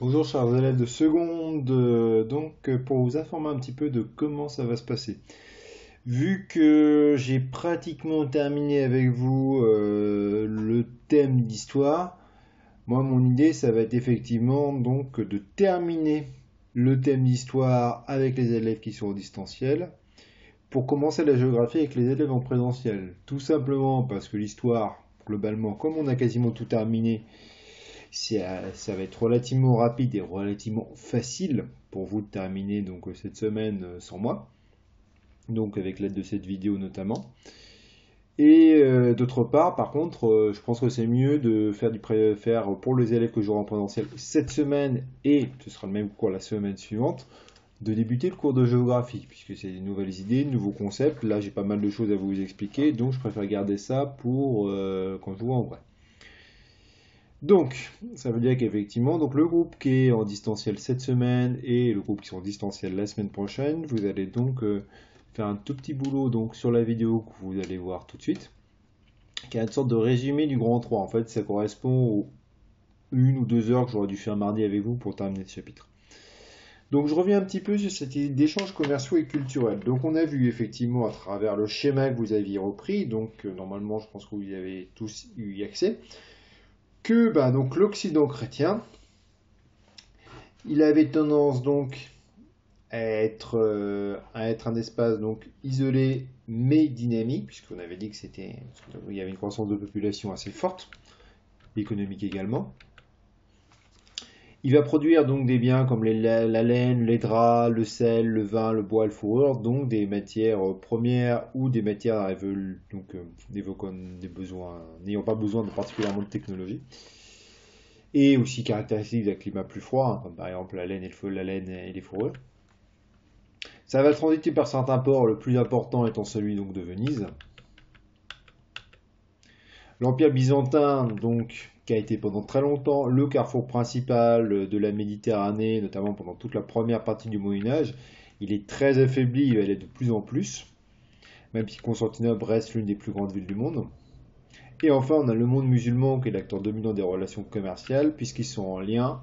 Bonjour chers élèves de seconde, pour vous informer un petit peu de comment ça va se passer. Vu que j'ai pratiquement terminé avec vous le thème d'histoire, moi mon idée ça va être effectivement donc de terminer le thème d'histoire avec les élèves qui sont au distanciel pour commencer la géographie avec les élèves en présentiel. Tout simplement parce que l'histoire, globalement, comme on a quasiment tout terminé, ça va être relativement rapide et relativement facile pour vous de terminer donc cette semaine sans moi, donc avec l'aide de cette vidéo notamment. Et d'autre part, par contre, je pense que c'est mieux de faire pour les élèves que j'aurai en présentiel cette semaine, et ce sera le même cours la semaine suivante, de débuter le cours de géographie, puisque c'est des nouvelles idées, de nouveaux concepts. Là, j'ai pas mal de choses à vous expliquer, donc je préfère garder ça pour quand je vois en vrai. Donc, ça veut dire qu'effectivement, donc le groupe qui est en distanciel cette semaine et le groupe qui sont en distanciel la semaine prochaine, vous allez donc faire un tout petit boulot donc sur la vidéo que vous allez voir tout de suite, qui est une sorte de résumé du grand 3. En fait, ça correspond aux 1 ou 2 heures que j'aurais dû faire mardi avec vous pour terminer ce chapitre. Donc je reviens un petit peu sur cette idée d'échanges commerciaux et culturels. Donc on a vu effectivement à travers le schéma que vous aviez repris, donc normalement je pense que vous y avez tous eu accès, que donc l'Occident chrétien, il avait tendance donc à être un espace donc isolé mais dynamique, puisqu'on avait dit que il y avait une croissance de population assez forte, économique également. Il va produire donc des biens comme la laine, les draps, le sel, le vin, le bois, le fourrure, donc des matières premières ou des matières évoquant des besoins, n'ayant pas besoin de particulièrement de technologie. Et aussi caractéristiques d'un climat plus froid, comme par exemple la laine et les fourrures. Ça va transiter par certains ports, le plus important étant celui donc de Venise. L'Empire byzantin, donc, qui a été pendant très longtemps le carrefour principal de la Méditerranée, notamment pendant toute la première partie du Moyen Âge, il est très affaibli, il va l'être de plus en plus, même si Constantinople reste l'une des plus grandes villes du monde. Et enfin, on a le monde musulman qui est l'acteur dominant des relations commerciales, puisqu'ils sont en lien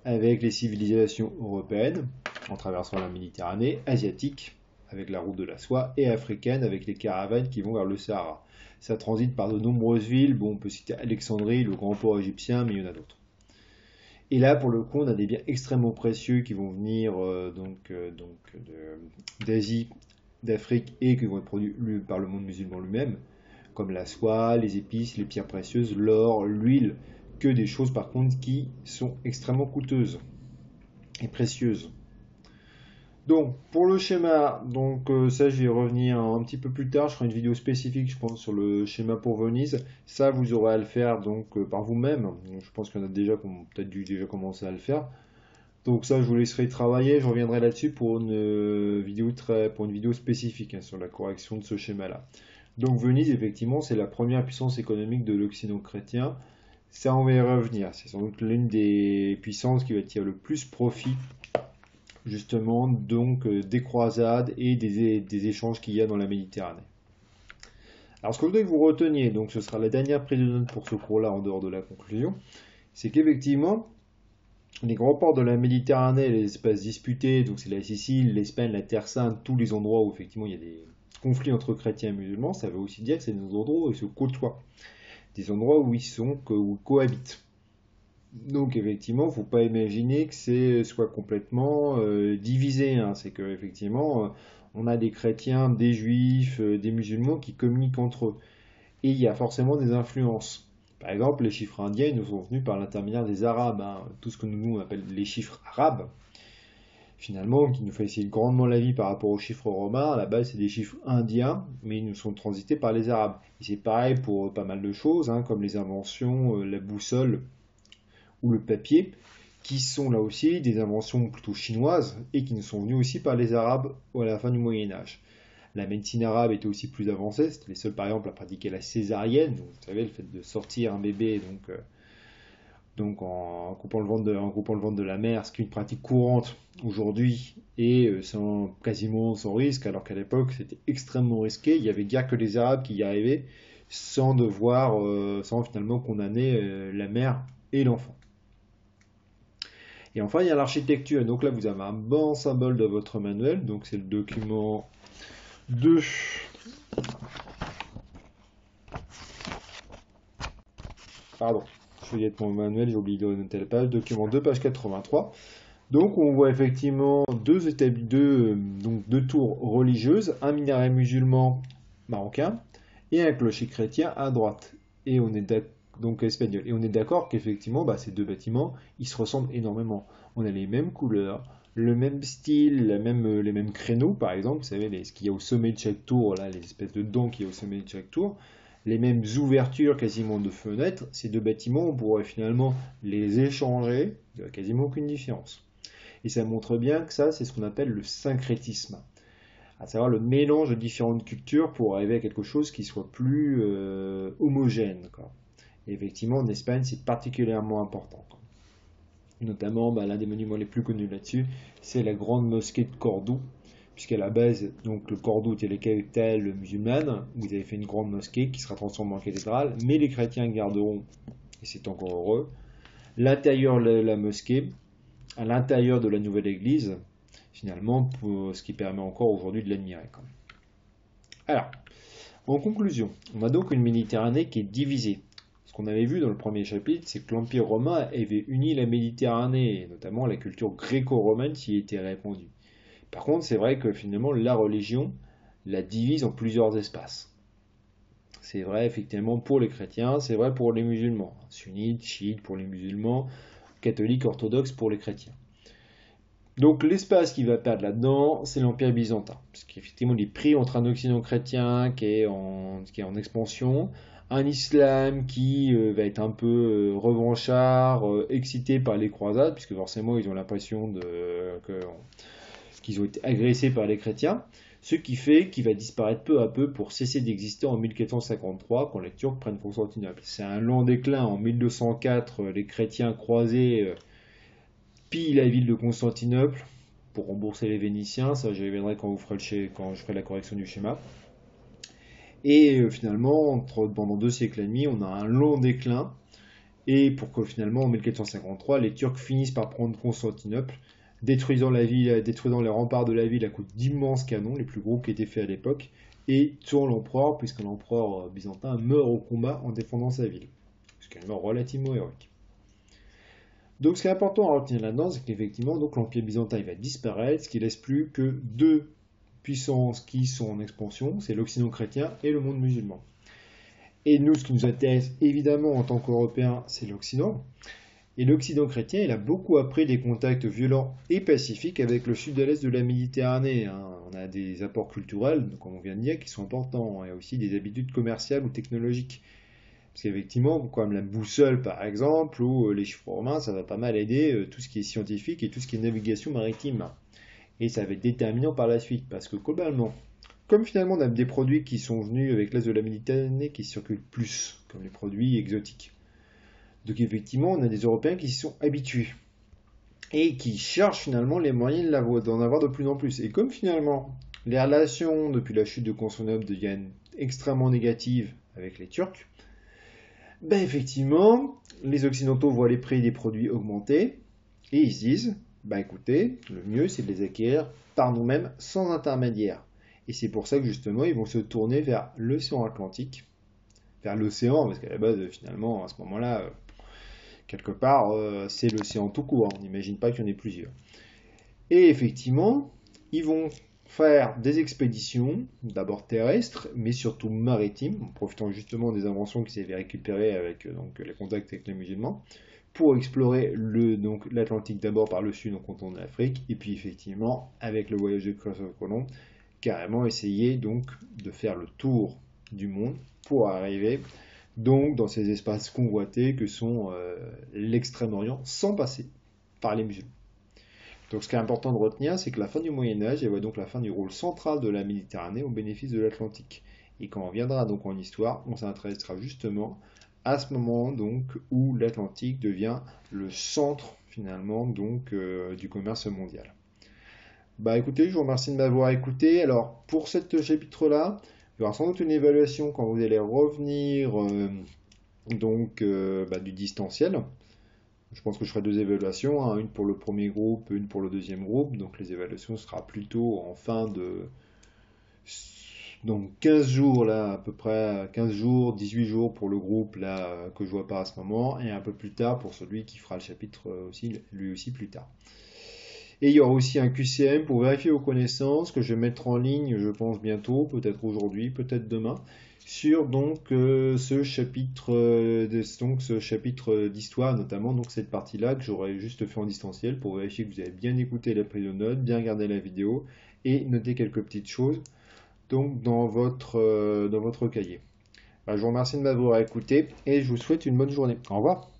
avec les civilisations européennes, en traversant la Méditerranée, asiatique, avec la route de la soie, et africaine, avec les caravanes qui vont vers le Sahara. Ça transite par de nombreuses villes, bon, on peut citer Alexandrie, le grand port égyptien, mais il y en a d'autres. Et là, pour le coup, on a des biens extrêmement précieux qui vont venir d'Asie, d'Afrique, et qui vont être produits par le monde musulman lui-même, comme la soie, les épices, les pierres précieuses, l'or, l'huile, que des choses par contre qui sont extrêmement coûteuses et précieuses. Donc pour le schéma, ça je vais y revenir un petit peu plus tard, je ferai une vidéo spécifique je pense sur le schéma pour Venise. Ça vous aurez à le faire par vous-même. Je pense qu'il y en a déjà qui ont peut-être dû déjà commencer à le faire. Donc ça je vous laisserai travailler, je reviendrai là-dessus pour une vidéo spécifique sur la correction de ce schéma-là. Donc Venise effectivement c'est la première puissance économique de l'Occident chrétien. Ça, on va y revenir. C'est sans doute l'une des puissances qui va tirer le plus profit, justement, des croisades et des échanges qu'il y a dans la Méditerranée. Alors, ce que je voudrais que vous reteniez, donc ce sera la dernière prise de note pour ce cours-là, en dehors de la conclusion, c'est qu'effectivement, les grands ports de la Méditerranée, les espaces disputés, donc c'est la Sicile, l'Espagne, la Terre Sainte, tous les endroits où effectivement il y a des conflits entre chrétiens et musulmans, ça veut aussi dire que c'est des endroits où ils se côtoient, des endroits où où ils cohabitent. Donc effectivement, il ne faut pas imaginer que c'est soit complètement divisé. C'est que effectivement, on a des chrétiens, des juifs, des musulmans qui communiquent entre eux. Et il y a forcément des influences. Par exemple, les chiffres indiens ils nous sont venus par l'intermédiaire des Arabes. Tout ce que nous on appelle les chiffres arabes, finalement, qui nous facilitent grandement la vie par rapport aux chiffres romains. À la base, c'est des chiffres indiens, mais ils nous sont transités par les Arabes. Et c'est pareil pour pas mal de choses, comme les inventions, la boussole ou le papier, qui sont là aussi des inventions plutôt chinoises et qui nous sont venues aussi par les Arabes à la fin du Moyen Âge. La médecine arabe était aussi plus avancée, c'était les seuls par exemple à pratiquer la césarienne, donc, vous savez le fait de sortir un bébé en coupant le ventre de la mère, ce qui est une pratique courante aujourd'hui et quasiment sans risque, alors qu'à l'époque c'était extrêmement risqué, il y avait guère que les Arabes qui y arrivaient sans finalement condamner la mère et l'enfant. Et enfin, il y a l'architecture. Donc là, vous avez un bon symbole de votre manuel. Donc c'est le document 2. Pardon, je vais être mon manuel, j'ai oublié de noter la page. Document 2, page 83. Donc on voit effectivement deux tours religieuses, un minaret musulman marocain et un clocher chrétien à droite. Et on est donc espagnol. Et on est d'accord qu'effectivement, ces deux bâtiments, ils se ressemblent énormément. On a les mêmes couleurs, le même style, les mêmes créneaux, par exemple. Vous savez, ce qu'il y a au sommet de chaque tour, là, les espèces de dents qu'il y a au sommet de chaque tour. Les mêmes ouvertures quasiment de fenêtres. Ces deux bâtiments, on pourrait finalement les échanger. Il n'y a quasiment aucune différence. Et ça montre bien que ça, c'est ce qu'on appelle le syncrétisme, à savoir le mélange de différentes cultures pour arriver à quelque chose qui soit plus homogène, quoi. Et effectivement, en Espagne, c'est particulièrement important, quoi. Notamment, l'un des monuments les plus connus là-dessus, c'est la grande mosquée de Cordoue, puisqu'à la base, donc le Cordoue était la capitale musulmane, où ils avaient fait une grande mosquée qui sera transformée en cathédrale, mais les chrétiens garderont, et c'est encore heureux, l'intérieur de la mosquée, à l'intérieur de la nouvelle église, finalement, ce qui permet encore aujourd'hui de l'admirer. Alors, en conclusion, on a donc une Méditerranée qui est divisée. Ce qu'on avait vu dans le premier chapitre, c'est que l'Empire romain avait uni la Méditerranée, et notamment la culture gréco-romaine qui y était répandue. Par contre, c'est vrai que finalement, la religion la divise en plusieurs espaces. C'est vrai effectivement pour les chrétiens, c'est vrai pour les musulmans. Sunnites, chiites pour les musulmans, catholiques, orthodoxes pour les chrétiens. Donc l'espace qui va perdre là-dedans, c'est l'Empire byzantin. Parce qu'effectivement, il est pris entre un Occident chrétien qui est en expansion, un islam qui va être un peu revanchard, excité par les croisades, puisque forcément ils ont l'impression qu'ils ont été agressés par les chrétiens, ce qui fait qu'il va disparaître peu à peu pour cesser d'exister en 1453 quand les Turcs prennent Constantinople. C'est un lent déclin. En 1204, les chrétiens croisés pillent la ville de Constantinople pour rembourser les Vénitiens. Ça, j'y reviendrai quand je ferai la correction du schéma. Et finalement, pendant 2 siècles et demi, on a un long déclin. Et pour que finalement, en 1453, les Turcs finissent par prendre Constantinople, détruisant la ville, détruisant les remparts de la ville à coups d'immenses canons, les plus gros qui étaient faits à l'époque, et tuant l'empereur, puisque l'empereur byzantin meurt au combat en défendant sa ville. Ce qui est une mort relativement héroïque. Donc ce qui est important à retenir là-dedans, c'est qu'effectivement, l'Empire byzantin il va disparaître, ce qui laisse plus que 2 puissances qui sont en expansion, c'est l'Occident chrétien et le monde musulman. Et nous, ce qui nous intéresse évidemment en tant qu'Européens, c'est l'Occident. Et l'Occident chrétien, il a beaucoup appris des contacts violents et pacifiques avec le sud de l'est de la Méditerranée. On a des apports culturels, comme on vient de dire, qui sont importants. Il y a aussi des habitudes commerciales ou technologiques. Parce qu'effectivement, comme la boussole par exemple, ou les chiffres romains, ça va pas mal aider tout ce qui est scientifique et tout ce qui est navigation maritime. Et ça va être déterminant par la suite, parce que globalement, comme finalement on a des produits qui sont venus avec l'est de la Méditerranée qui circulent plus, comme les produits exotiques. Donc effectivement, on a des Européens qui s'y sont habitués et qui cherchent finalement les moyens d'en avoir de plus en plus. Et comme finalement les relations depuis la chute de Constantinople deviennent extrêmement négatives avec les Turcs, effectivement, les Occidentaux voient les prix des produits augmenter et ils se disent, écoutez, le mieux c'est de les acquérir par nous-mêmes sans intermédiaire. Et c'est pour ça que justement ils vont se tourner vers l'océan Atlantique, vers l'océan, parce qu'à la base finalement à ce moment-là, quelque part c'est l'océan tout court, on n'imagine pas qu'il y en ait plusieurs. Et effectivement, ils vont faire des expéditions, d'abord terrestres, mais surtout maritimes, en profitant justement des inventions qu'ils avaient récupérées avec les contacts avec les musulmans, pour explorer l'Atlantique d'abord par le sud, en continent de l'Afrique, et puis effectivement, avec le voyage de Christophe Colomb, carrément essayer donc de faire le tour du monde pour arriver donc dans ces espaces convoités que sont l'Extrême-Orient, sans passer par les musulmans. Donc ce qui est important de retenir, c'est que la fin du Moyen-Âge, elle va donc la fin du rôle central de la Méditerranée au bénéfice de l'Atlantique. Et quand on viendra donc en histoire, on s'intéressera justement à ce moment donc où l'Atlantique devient le centre finalement donc du commerce mondial. Écoutez, je vous remercie de m'avoir écouté. Alors pour ce chapitre-là, il y aura sans doute une évaluation quand vous allez revenir du distanciel. Je pense que je ferai deux évaluations, hein, une pour le premier groupe, une pour le deuxième groupe. Donc les évaluations sera plutôt en fin de... Donc 15 jours là, à peu près 15 jours, 18 jours pour le groupe là que je vois pas à ce moment, et un peu plus tard pour celui qui fera le chapitre aussi, lui aussi plus tard. Et il y aura aussi un QCM pour vérifier vos connaissances que je vais mettre en ligne, je pense bientôt, peut-être aujourd'hui, peut-être demain, sur donc ce chapitre ce chapitre d'histoire notamment, donc cette partie-là que j'aurais juste fait en distanciel pour vérifier que vous avez bien écouté la prise de notes, bien regardé la vidéo et noter quelques petites choses donc dans votre cahier. Je vous remercie de m'avoir écouté et je vous souhaite une bonne journée. Au revoir.